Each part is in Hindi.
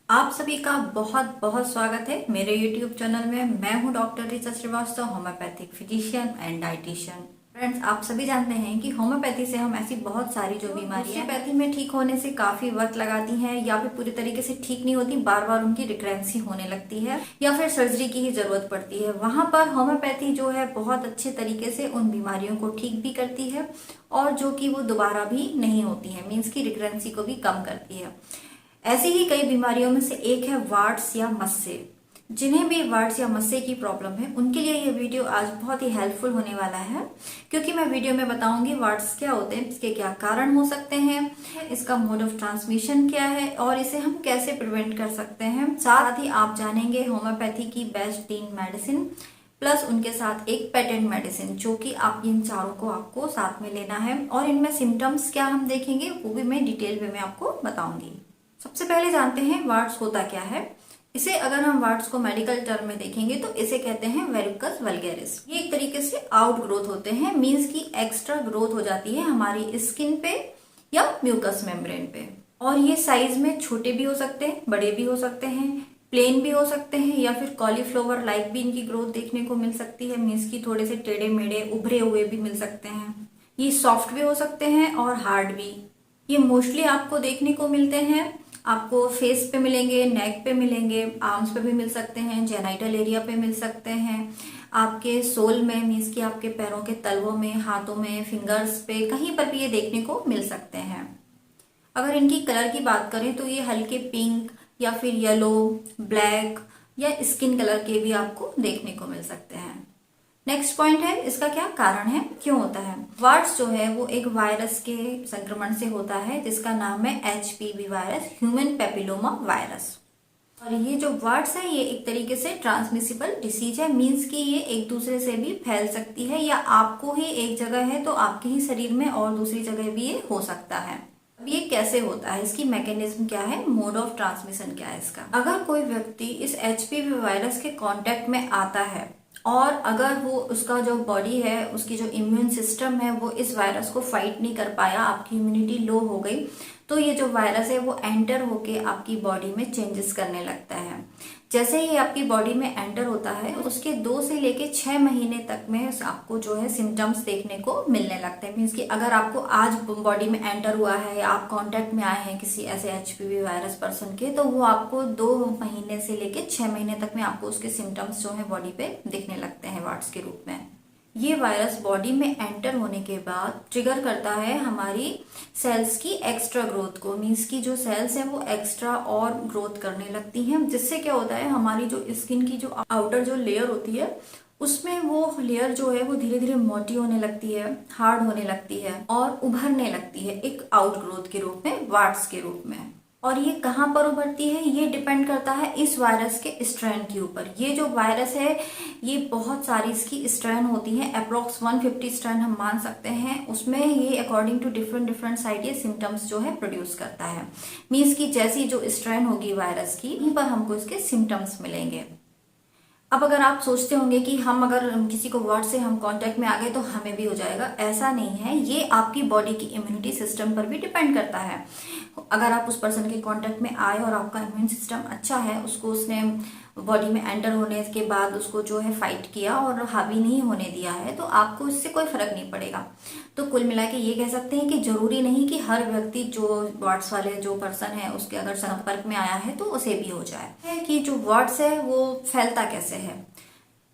आप सभी का बहुत बहुत स्वागत है मेरे YouTube चैनल में। मैं हूं doctor Richa Srivastava, homoeopathic physician and dietitian. Friends, आप सभी जानते हैं कि होम्योपैथी से हम ऐसी बहुत सारी जो बीमारियां होम्योपैथी में ठीक होने से काफी वक्त लगाती हैं या फिर पूरी तरीके से ठीक नहीं होती, बार बार उनकी रिकरेंसी होने लगती है या फिर सर्जरी की ही जरूरत पड़ती है। वहां पर होम्योपैथी जो है बहुत अच्छे तरीके से उन बीमारियों को ठीक भी करती है और जो कि वो दोबारा भी नहीं होती है, मीन्स की रिकरेंसी को भी कम करती है। ऐसी ही कई बीमारियों में से एक है वार्ड्स या मस्से। जिन्हें भी वार्ड्स या मस्से की प्रॉब्लम है उनके लिए यह वीडियो आज बहुत ही हेल्पफुल होने वाला है, क्योंकि मैं वीडियो में बताऊंगी वार्ड्स क्या होते हैं, इसके क्या कारण हो सकते हैं, इसका मोड ऑफ ट्रांसमिशन क्या है और इसे हम कैसे प्रिवेंट कर सकते हैं। साथ ही आप जानेंगे होम्योपैथी की बेस्ट 3 मेडिसिन प्लस उनके साथ एक पेटेंट मेडिसिन, जो कि आप इन चारों को आपको साथ में लेना है और इनमें सिम्टम्स क्या हम देखेंगे वो भी मैं डिटेल में आपको बताऊंगी। सबसे पहले जानते हैं वार्ड्स होता क्या है। इसे अगर हम वार्ड्स को मेडिकल टर्म में देखेंगे तो इसे कहते हैं वेरिकस वल्गैरिस। ये एक तरीके से आउट ग्रोथ होते हैं, मींस की एक्स्ट्रा ग्रोथ हो जाती है हमारी स्किन पे या म्यूकस मेम्ब्रेन पे। और ये साइज में छोटे भी हो सकते हैं, बड़े भी हो सकते हैं, प्लेन भी हो सकते हैं या फिर कॉलीफ्लावर लाइक भी इनकी ग्रोथ देखने को मिल सकती है, मीन्स की थोड़े से टेढ़े मेढ़े उभरे हुए भी मिल सकते हैं। ये सॉफ्ट भी हो सकते हैं और हार्ड भी। ये मोस्टली आपको देखने को मिलते हैं, आपको फेस पे मिलेंगे, नेक पे मिलेंगे, आर्म्स पे भी मिल सकते हैं, जेनाइटल एरिया पे मिल सकते हैं, आपके सोल में, मीन्स कि आपके पैरों के तलवों में, हाथों में, फिंगर्स पे, कहीं पर भी ये देखने को मिल सकते हैं। अगर इनकी कलर की बात करें तो ये हल्के पिंक या फिर येलो, ब्लैक या स्किन कलर के भी आपको देखने को मिल सकते हैं। नेक्स्ट पॉइंट है इसका क्या कारण है, क्यों होता है। वार्ड्स जो है वो एक वायरस के संक्रमण से होता है जिसका नाम है HPV virus, human papilloma virus. और ये जो वार्ड्स है ये एक तरीके से ट्रांसमिसिबल डिसीज है, मींस कि ये एक दूसरे से भी फैल सकती है, या आपको ही एक जगह है तो आपके ही शरीर में और दूसरी जगह भी ये हो सकता है। अब ये कैसे होता है, इसकी मैकेनिज्म क्या है, मोड ऑफ ट्रांसमिशन क्या है इसका। अगर कोई व्यक्ति इस HPV वायरस के कांटेक्ट में आता है और अगर वो उसका जो बॉडी है, उसकी जो इम्यून सिस्टम है वो इस वायरस को फाइट नहीं कर पाया, आपकी इम्यूनिटी लो हो गई, तो ये जो वायरस है वो एंटर होके आपकी बॉडी में चेंजेस करने लगता है। जैसे ही आपकी बॉडी में एंटर होता है उसके 2 से लेके 6 महीने तक में आपको जो है सिम्टम्स देखने को मिलने लगते हैं। मीन्स कि अगर आपको आज बॉडी में एंटर हुआ है या आप कांटेक्ट में आए हैं किसी ऐसे HPV वायरस पर्सन के, तो वो आपको 2 महीने से लेके 6 महीने तक में आपको उसके सिम्टम्स जो है बॉडी पे दिखने लगते हैं वार्ड्स के रूप में। ये वायरस बॉडी में एंटर होने के बाद ट्रिगर करता है हमारी सेल्स की एक्स्ट्रा ग्रोथ को, मीन्स की जो सेल्स है वो एक्स्ट्रा और ग्रोथ करने लगती हैं, जिससे क्या होता है हमारी जो स्किन की जो आउटर जो लेयर होती है उसमें वो लेयर जो है वो धीरे धीरे मोटी होने लगती है, हार्ड होने लगती है और उभरने लगती है एक आउट ग्रोथ के रूप में, वार्ड्स के रूप में। और ये कहाँ पर उभरती है, ये डिपेंड करता है इस वायरस के स्ट्रेन के ऊपर। ये जो वायरस है ये बहुत सारी इसकी स्ट्रेन होती है, अप्रोक्स 150 स्ट्रेन हम मान सकते हैं। उसमें ये according to different different site ये सिम्टम्स जो है प्रोड्यूस करता है, मीन्स की जैसी जो स्ट्रेन होगी वायरस की यहीं पर हमको इसके सिम्टम्स मिलेंगे। अब अगर आप सोचते होंगे कि हम अगर किसी को वार्ड से हम कांटेक्ट में आ गए तो हमें भी हो जाएगा, ऐसा नहीं है। ये आपकी बॉडी की इम्यूनिटी सिस्टम पर भी डिपेंड करता है। अगर आप उस पर्सन के कांटेक्ट में आए और आपका इम्यून सिस्टम अच्छा है, उसको उसने बॉडी में एंटर होने के बाद उसको जो है फाइट किया और हावी नहीं होने दिया है, तो आपको इससे कोई फर्क नहीं पड़ेगा। तो कुल मिला के ये कह सकते हैं कि जरूरी नहीं कि हर व्यक्ति जो वार्ड्स वाले जो पर्सन है उसके अगर संपर्क में आया है तो उसे भी हो जाए। कि जो वार्ड्स है वो फैलता कैसे है।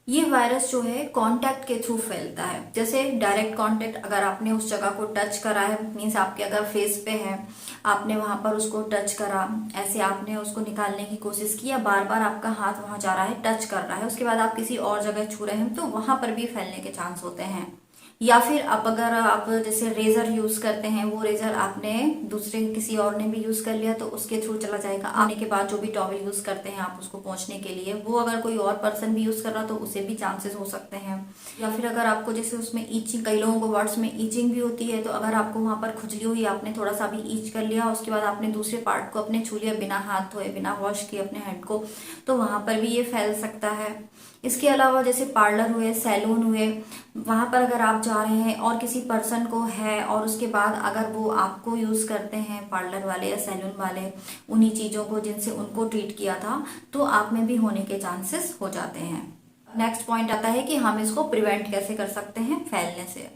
ये वायरस जो है कांटेक्ट के थ्रू फैलता है। जैसे डायरेक्ट कांटेक्ट, अगर आपने उस जगह को टच करा है, मीन्स आपके अगर फेस पे है, आपने वहां पर उसको टच करा, ऐसे आपने उसको निकालने की कोशिश की या बार बार आपका हाथ वहां जा रहा है, टच कर रहा है, उसके बाद आप किसी और जगह छू रहे हैं, तो वहां पर भी फैलने के चांस होते हैं। या फिर अब अगर आप जैसे रेजर यूज करते हैं, वो रेजर आपने दूसरे किसी और ने भी यूज कर लिया तो उसके थ्रू चला जाएगा। आने के बाद जो भी टॉवल यूज करते हैं आप उसको पोंछने के लिए, वो अगर कोई और पर्सन भी यूज कर रहा तो उसे भी चांसेस हो सकते हैं। या फिर अगर आपको जैसे उसमें ईचिंग, कई लोगों को वर्ड्स में ईचिंग भी होती है, तो अगर आपको वहां पर खुजली हुई, आपने थोड़ा सा भी ईच कर लिया, उसके बाद आपने दूसरे पार्ट को अपने छू लिया बिना हाथ धोए, बिना वॉश किए अपने हैंड को, तो वहां पर भी ये फैल सकता है। इसके अलावा जैसे पार्लर हुए, सैलून हुए, वहाँ पर अगर आप जा रहे हैं और किसी पर्सन को है और उसके बाद अगर वो आपको यूज़ करते हैं, पार्लर वाले या सैलून वाले, उन्हीं चीज़ों को जिनसे उनको ट्रीट किया था, तो आप में भी होने के चांसेस हो जाते हैं। नेक्स्ट पॉइंट आता है कि हम इसको प्रिवेंट कैसे कर सकते हैं फैलने से।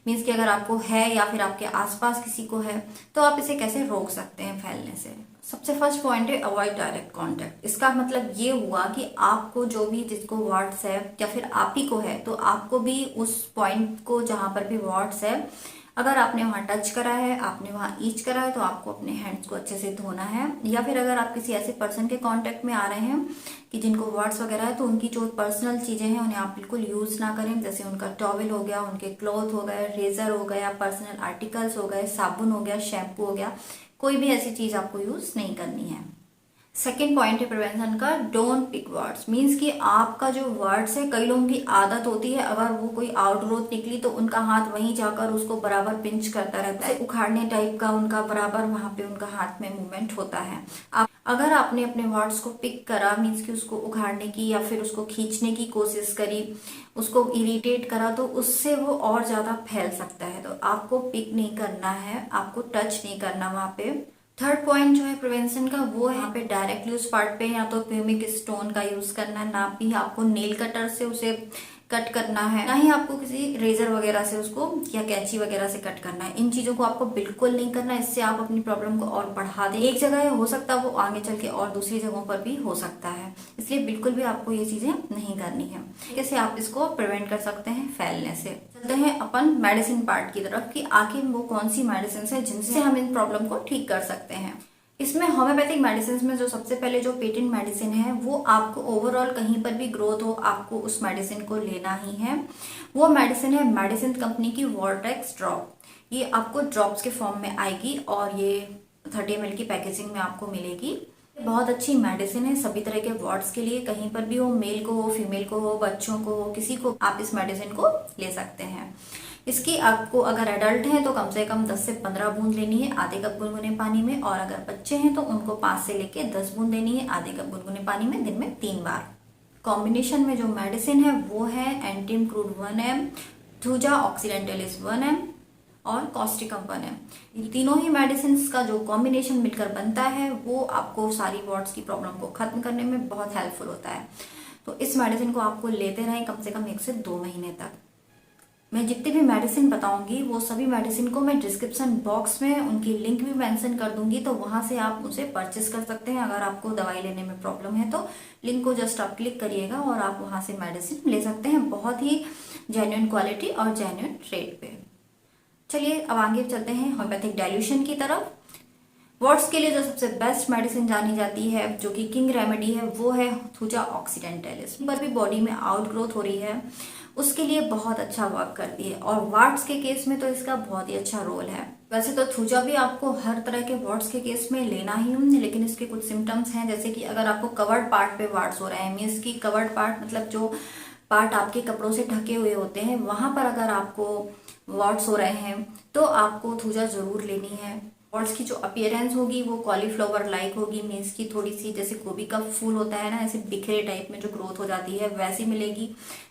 मीन्स कि अगर आपको है या फिर आपके आसपास किसी को है तो आप इसे कैसे रोक सकते हैं फैलने से। सबसे फर्स्ट पॉइंट है अवॉइड डायरेक्ट कांटेक्ट। इसका मतलब ये हुआ कि आपको जो भी, जिसको वाट्स है या फिर आप ही को है, तो आपको भी उस पॉइंट को जहां पर भी वाट्स है, अगर आपने वहां टच करा है, आपने वहां ईच करा है, तो आपको अपने हैंड्स को अच्छे से धोना है। या फिर अगर आप किसी ऐसे पर्सन के कांटेक्ट में आ रहे हैं कि जिनको वाट्स वगैरह है, तो उनकी जो पर्सनल चीजें हैं उन्हें आप बिल्कुल यूज ना करें। जैसे उनका टॉवल हो गया, उनके क्लॉथ हो गए, रेजर हो गया, पर्सनल आर्टिकल्स हो गए, साबुन हो गया, शैम्पू हो गया, कोई भी ऐसी चीज आपको यूज नहीं करनी है। सेकेंड पॉइंट है प्रिवेंशन का, डोंट पिक वर्ड्स। मीन्स कि आपका जो वर्ड्स है, कई लोगों की आदत होती है अगर वो कोई आउटग्रोथ निकली तो उनका हाथ वहीं जाकर उसको बराबर पिंच करता रहता है, उखाड़ने टाइप का उनका बराबर वहां पे उनका हाथ में मूवमेंट होता है। अगर आपने अपने वर्ड्स को पिक करा, मीन्स कि उसको उखाड़ने की या फिर उसको खींचने की कोशिश करी, उसको इरिटेट करा, तो उससे वो और ज्यादा फैल सकता है। तो आपको पिक नहीं करना है, आपको टच नहीं करना वहां पे। थर्ड पॉइंट जो है प्रिवेंशन का, वो है यहाँ पे डायरेक्टली उस पार्ट पे या तो प्यूमिक स्टोन का यूज करना है, ना भी आपको नेल कटर से उसे कट करना है, ना ही आपको किसी रेजर वगैरह से उसको या कैंची वगैरह से कट करना है। इन चीजों को आपको बिल्कुल नहीं करना, इससे आप अपनी प्रॉब्लम को और बढ़ा दें। एक जगह हो सकता है वो आगे चल के और दूसरी जगहों पर भी हो सकता है, इसलिए बिल्कुल भी आपको ये चीजें नहीं करनी है। कैसे आप इसको प्रिवेंट कर सकते हैं फैलने से। चलते हैं अपन मेडिसिन पार्ट की तरफ कि आखिर वो कौन सी मेडिसिन है जिनसे हम इन प्रॉब्लम को ठीक कर सकते हैं। इसमें होम्योपैथिक मेडिसिन में जो सबसे पहले जो पेटेंट मेडिसिन है, वो आपको ओवरऑल कहीं पर भी ग्रोथ हो, आपको उस मेडिसिन को लेना ही है। वो मेडिसिन है मेडिसिन कंपनी की वॉर्टेक्स ड्रॉप। ये आपको ड्रॉप्स के फॉर्म में आएगी और ये 30 ml की पैकेजिंग में आपको मिलेगी। बहुत अच्छी मेडिसिन है सभी तरह के वार्ड्स के लिए, कहीं पर भी हो, मेल को हो, फीमेल को हो, बच्चों को हो, किसी को आप इस मेडिसिन को ले सकते हैं। इसकी आपको अगर एडल्ट हैं तो कम से कम 10 से 15 बूंद लेनी है आधे कप गुनगुने पानी में, और अगर बच्चे हैं तो उनको 5 से लेके 10 बूंद लेनी है आधे कप गुनगुने पानी में, दिन में 3 बार। कॉम्बिनेशन में जो मेडिसिन है वो है एंटीम crude 1 ml, thuja occidentalis 1 ml और कॉस्टिकम 1 ml। ये तीनों ही मेडिसिन का जो कॉम्बिनेशन मिलकर बनता है वो आपको सारी वार्ड्स की प्रॉब्लम को खत्म करने में बहुत हेल्पफुल होता है। तो इस मेडिसिन को आपको लेते रहें कम से कम 1 से 2 महीने तक। मैं जितनी भी मेडिसिन बताऊंगी वो सभी मेडिसिन को मैं डिस्क्रिप्शन बॉक्स में उनकी लिंक भी मेंशन कर दूंगी, तो वहां से आप उसे परचेस कर सकते हैं। अगर आपको दवाई लेने में प्रॉब्लम है तो लिंक को जस्ट आप क्लिक करिएगा और आप वहां से मेडिसिन ले सकते हैं, बहुत ही जेन्युइन क्वालिटी और जेन्युइन रेट पे। चलिए अब आगे चलते हैं होम्योपैथिक डाइल्यूशन की तरफ। वार्ड्स के लिए जो सबसे बेस्ट मेडिसिन जानी जाती है, जो कि किंग रेमेडी है, वो है थूजा ऑक्सीडेंटलिस। पर भी बॉडी में आउटग्रोथ हो रही है उसके लिए बहुत अच्छा वर्क करती है, और वार्ड्स के केस में तो इसका बहुत ही अच्छा रोल है। वैसे तो थूजा भी आपको हर तरह के वार्ड्स के केस में लेना ही है, लेकिन इसके कुछ सिम्टम्स हैं, जैसे कि अगर आपको कवर्ड पार्ट पे वार्ड्स हो रहे हैं, मीन्स की कवर्ड पार्ट मतलब जो पार्ट आपके कपड़ों से ढके हुए होते हैं, वहां पर अगर आपको वार्ड्स हो रहे हैं तो आपको थूजा जरूर लेनी है। वार्ड्स की जो अपीयरेंस होगी वो कॉलीफ्लावर लाइक होगी, मीन्स की थोड़ी सी जैसे गोभी का फूल होता है ना, ऐसे बिखरे टाइप में जो ग्रोथ हो जाती है वैसी मिलेगी।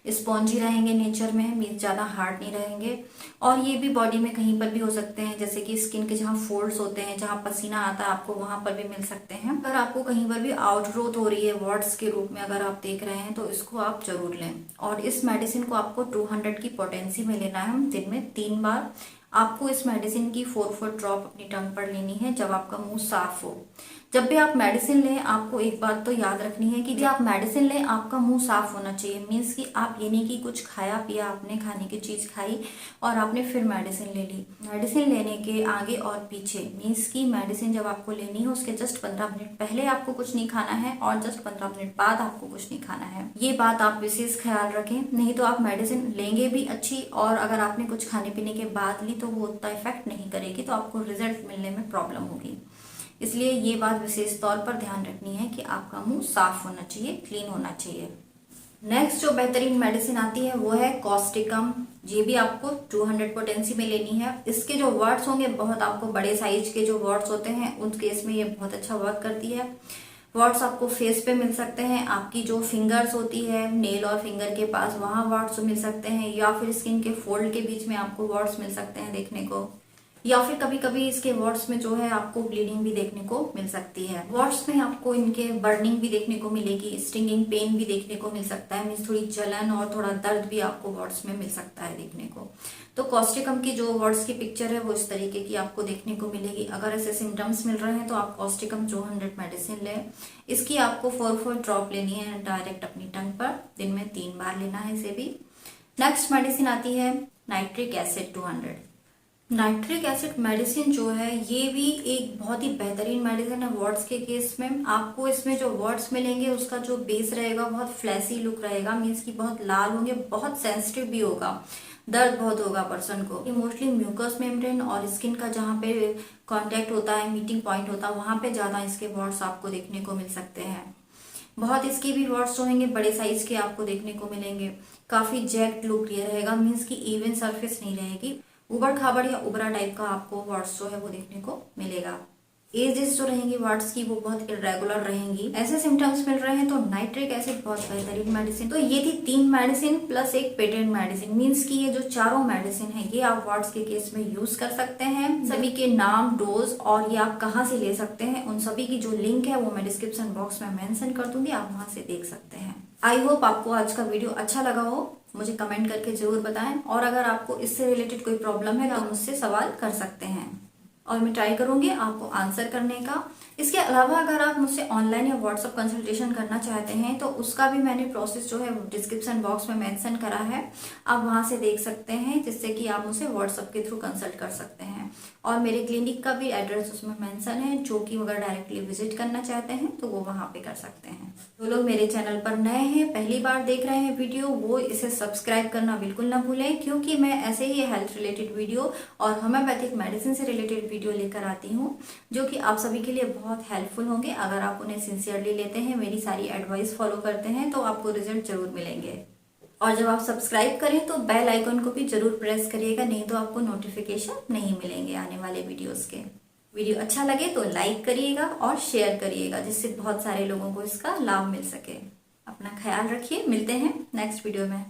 स्पॉन्जी रहेंगे नेचर में, मीन्स ज्यादा हार्ड नहीं रहेंगे, और ये भी बॉडी में कहीं पर भी हो सकते हैं, जैसे कि स्किन के जहाँ फोल्ड्स होते हैं, जहाँ पसीना आता है, आपको वहां पर भी मिल सकते हैं। अगर आपको कहीं पर भी आउटग्रोथ हो रही है वार्ड्स के रूप में अगर आप देख रहे हैं तो इसको आप जरूर लें। और इस मेडिसिन को आपको 200 की पोटेंसी में लेना है, दिन में 3 बार। आपको इस मेडिसिन की 4 ड्रॉप अपनी टंग पर लेनी है जब आपका मुंह साफ हो। जब भी आप मेडिसिन लें आपको एक बात तो याद रखनी है कि जब आप मेडिसिन लें आपका मुंह साफ होना चाहिए। मीन्स कि आप ये नहीं कि कुछ खाया पिया, आपने खाने की चीज खाई और आपने फिर मेडिसिन ले ली। मेडिसिन लेने के आगे और पीछे, मीन्स की मेडिसिन जब आपको लेनी है उसके जस्ट 15 मिनट पहले आपको कुछ नहीं खाना है और जस्ट 15 मिनट बाद आपको कुछ नहीं खाना है। ये बात आप विशेष ख्याल रखें, नहीं तो आप मेडिसिन लेंगे भी अच्छी, और अगर आपने कुछ खाने पीने के बाद ली तो वो उतना इफेक्ट नहीं करेगी, तो आपको रिजल्ट मिलने में प्रॉब्लम होगी। इसलिए ये बात विशेष तौर पर ध्यान रखनी है कि आपका मुंह साफ होना चाहिए, क्लीन होना चाहिए। नेक्स्ट जो बेहतरीन मेडिसिन आती है वो है कॉस्टिकम। ये भी आपको 200 पोटेंसी में लेनी है। इसके जो वर्ड्स होंगे बहुत आपको बड़े साइज के जो वर्ड्स होते हैं उन केस में ये बहुत अच्छा वर्क करती है। वर्ड्स आपको फेस पे मिल सकते हैं, आपकी जो फिंगर्स होती है नेल और फिंगर के पास वहां वर्ड्स मिल सकते हैं, या फिर स्किन के फोल्ड के बीच में आपको वर्ड्स मिल सकते हैं देखने को, या फिर कभी कभी इसके वर्ड्स में जो है आपको ब्लीडिंग भी देखने को मिल सकती है। वर्ड्स में आपको इनके बर्निंग भी देखने को मिलेगी, स्टिंगिंग पेन भी देखने को मिल सकता है, मीन्स थोड़ी जलन और थोड़ा दर्द भी आपको वर्ड्स में मिल सकता है देखने को। तो कॉस्टिकम की जो वर्ड्स की पिक्चर है वो इस तरीके की आपको देखने को मिलेगी। अगर ऐसे सिम्टम्स मिल रहे हैं तो आप कॉस्टिकम 200 मेडिसिन लें। इसकी आपको 4 ड्रॉप लेनी है डायरेक्ट अपनी टंग पर, दिन में 3 बार लेना है इसे भी। नेक्स्ट मेडिसिन आती है nitric acid 200। Nitric acid medicine जो है ये भी एक बहुत ही बेहतरीन मेडिसिन है वर्ड्स के केस में। आपको इसमें जो वर्ड्स मिलेंगे उसका जो बेस रहेगा बहुत फ्लैसी लुक रहेगा, मीन्स की बहुत लाल होंगे, बहुत सेंसिटिव भी होगा, दर्द बहुत होगा पर्सन को। ये मोस्टली म्यूकस मेम्ब्रेन और स्किन का जहाँ पे कांटेक्ट होता है, मीटिंग पॉइंट होता है, वहां पे ज्यादा इसके वर्ड्स आपको देखने को मिल सकते हैं। बहुत इसके भी वर्ड्स जो होंगे बड़े साइज के आपको देखने को मिलेंगे, काफी जैक्ड लुक ये रहेगा, मीन्स की इवन सरफेस नहीं रहेगी, उबड़ खाबड़ या उबरा टाइप का आपको वर्ड्स जो है वो देखने को मिलेगा। एजेस जो रहेंगी वर्ड्स की वो बहुत इरेगुलर रहेंगी। ऐसे सिम्टम्स मिल रहे हैं तो नाइट्रिक एसिड बहुत बेहतरीन मेडिसिन। तो ये थी 3 मेडिसिन प्लस एक पेटेंट मेडिसिन, मीन्स की ये जो चारों मेडिसिन है ये आप वर्ड्स के केस में यूज कर सकते हैं। सभी के नाम, डोज और ये आप कहाँ से ले सकते हैं उन सभी की जो लिंक है वो मैं डिस्क्रिप्शन बॉक्स में मेंशन कर दूंगी, आप वहां से देख सकते हैं। आई होप आपको आज का वीडियो अच्छा लगा हो, मुझे कमेंट करके जरूर बताएं। और अगर आपको इससे रिलेटेड कोई प्रॉब्लम है तो मुझसे सवाल कर सकते हैं और मैं ट्राई करूंगी आपको आंसर करने का। इसके अलावा अगर आप मुझसे ऑनलाइन या व्हाट्सएप कंसल्टेशन करना चाहते हैं तो उसका भी मैंने प्रोसेस जो है डिस्क्रिप्शन बॉक्स में मेंशन करा है, आप वहां से देख सकते हैं, जिससे कि आप मुझसे व्हाट्सएप के थ्रू कंसल्ट कर सकते हैं। और मेरे क्लिनिक का भी एड्रेस उसमें मेंशन है, जो कि अगर डायरेक्टली विजिट करना चाहते हैं तो वो वहां पे कर सकते हैं। जो लोग मेरे चैनल पर नए हैं, पहली बार देख रहे हैं वीडियो, वो इसे सब्सक्राइब करना बिल्कुल ना भूलें, क्योंकि मैं ऐसे ही हेल्थ रिलेटेड वीडियो और होम्योपैथिक मेडिसिन से रिलेटेड वीडियो लेकर आती हूँ, जो कि आप सभी के लिए बहुत हेल्पफुल होंगे। अगर आप उन्हें सिंसियरली लेते हैं, मेरी सारी एडवाइस फॉलो करते हैं तो आपको रिजल्ट जरूर मिलेंगे। और जब आप सब्सक्राइब करें तो बेल आइकन को भी जरूर प्रेस करिएगा, नहीं तो आपको नोटिफिकेशन नहीं मिलेंगे आने वाले वीडियोस के। वीडियो अच्छा लगे तो लाइक करिएगा और शेयर करिएगा, जिससे बहुत सारे लोगों को इसका लाभ मिल सके। अपना ख्याल रखिए, मिलते हैं नेक्स्ट वीडियो में।